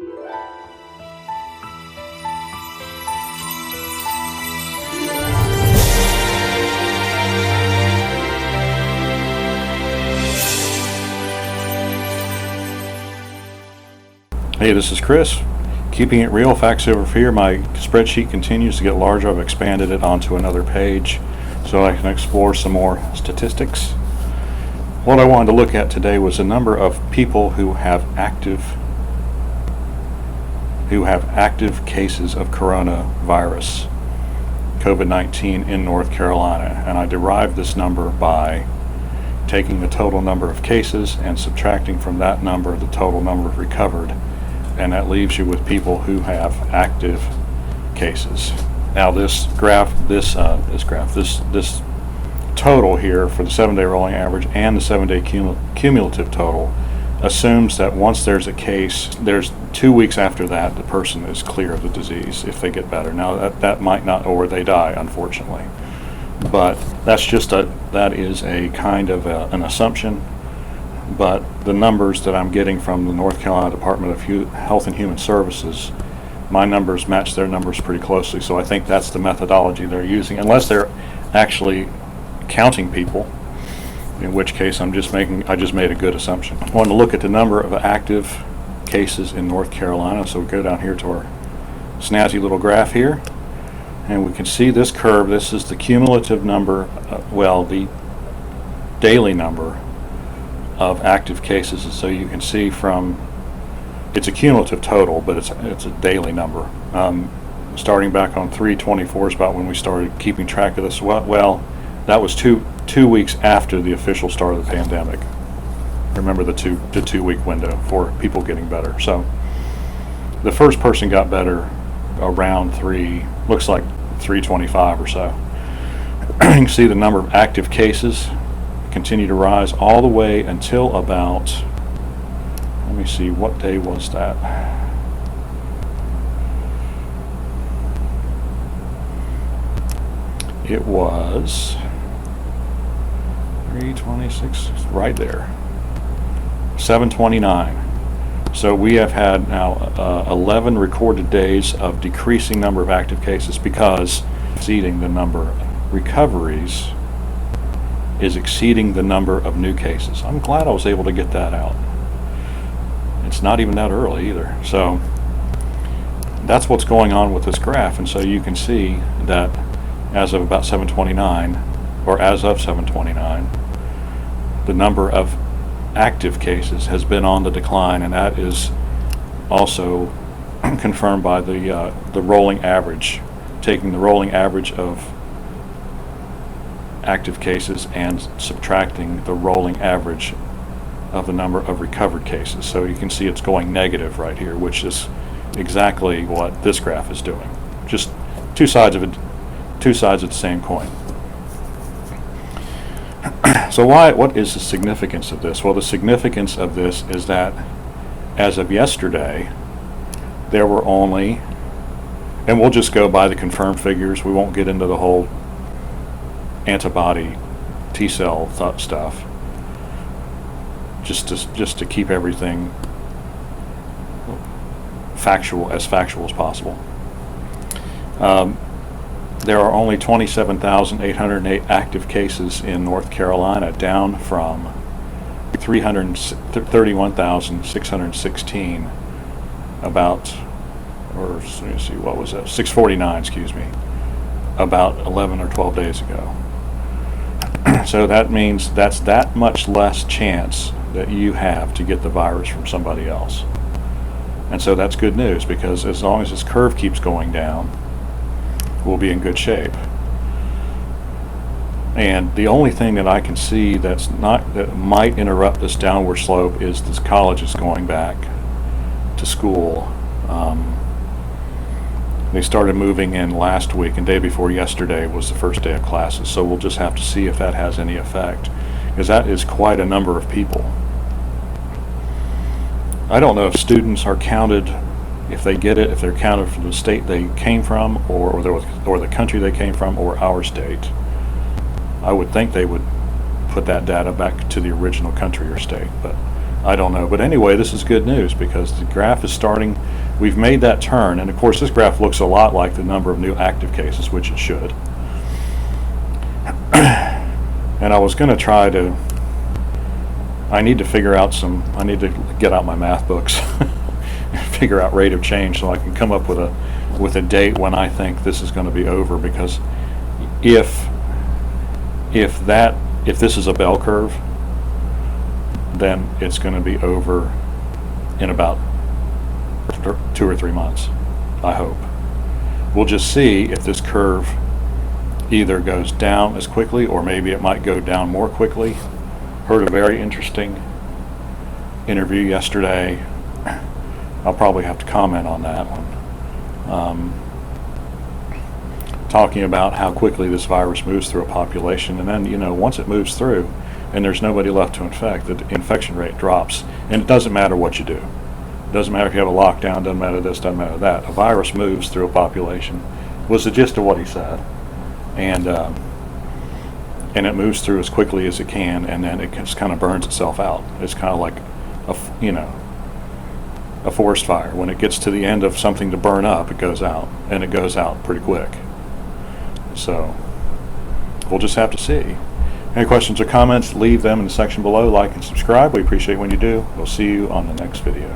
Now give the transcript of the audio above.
Hey, this is Chris. Keeping it real, facts over here. My spreadsheet continues to get larger. I've expanded it onto another page so I can explore some more statistics. What I wanted to look at today was the number of people who have active cases of coronavirus, COVID-19 in North Carolina. And I derived this number by taking the total number of cases and subtracting from that number the total number recovered. And that leaves you with people who have active cases. Now this total here for the 7-day rolling average and the 7-day cumulative total assumes that once there's a case, there's 2 weeks after that the person is clear of the disease if they get better. Now that might not, or they die, unfortunately. But that is a kind of an assumption. But the numbers that I'm getting from the North Carolina Department of Health and Human Services, my numbers match their numbers pretty closely. So I think that's the methodology they're using, unless they're actually counting people, in which case I just made a good assumption. I want to look at the number of active cases in North Carolina. So we go down here to our snazzy little graph here, and we can see this curve. This is the cumulative number, the daily number of active cases. And so you can see it's a cumulative total, but it's a daily number. Starting back on 3/24 is about when we started keeping track of this. Well, that was two weeks after the official start of the pandemic. Remember the 2 week window for people getting better. So the first person got better around 3:25 or so. You can see the number of active cases continue to rise all the way until about, let me see, what day was that? It was 326, right there, 729. So we have had now 11 recorded days of decreasing number of active cases because exceeding the number of recoveries is exceeding the number of new cases. I'm glad I was able to get that out. It's not even that early either. So that's what's going on with this graph. And so you can see that as of about 7:29, or as of 7:29, the number of active cases has been on the decline, and that is also confirmed by the rolling average, taking the rolling average of active cases and subtracting the rolling average of the number of recovered cases. So you can see it's going negative right here, which is exactly what this graph is doing. Just two sides of the same coin. So what is the significance of this? Well, the significance of this is that as of yesterday, there were only, and we'll just go by the confirmed figures, we won't get into the whole antibody T-cell stuff, just to keep everything factual as possible. There are only 27,808 active cases in North Carolina, down from 331,616 about, or let me see, what was that? 649, about 11 or 12 days ago. So that means that's that much less chance that you have to get the virus from somebody else. And so that's good news, because as long as this curve keeps going down, we'll be in good shape. And the only thing that I can see that might interrupt this downward slope is this college is going back to school. They started moving in last week, and day before yesterday was the first day of classes. So we'll just have to see if that has any effect, because that is quite a number of people. I don't know if students are counted, if they get it, if they're counted from the state they came from, or the country they came from, or our state. I would think they would put that data back to the original country or state, but I don't know. But anyway, this is good news because the graph is starting. We've made that turn, and of course this graph looks a lot like the number of new active cases, which it should. And I was going to try to, I need to get out my math books and figure out rate of change so I can come up with a date when I think this is going to be over, because if this is a bell curve, then it's going to be over in about 2 or 3 months, I hope. We'll just see if this curve either goes down as quickly, or maybe it might go down more quickly. Heard a very interesting interview yesterday. I'll probably have to comment on that one. Talking about how quickly this virus moves through a population, and then, once it moves through and there's nobody left to infect, the infection rate drops. And it doesn't matter what you do. It doesn't matter if you have a lockdown, doesn't matter this, doesn't matter that. A virus moves through a population, was the gist of what he said. And it moves through as quickly as it can, and then it just kind of burns itself out. It's kind of like a forest fire. When it gets to the end of something to burn up, it goes out, and it goes out pretty quick. So we'll just have to see. Any questions or comments, leave them in the section below. Like and subscribe. We appreciate when you do. We'll see you on the next video.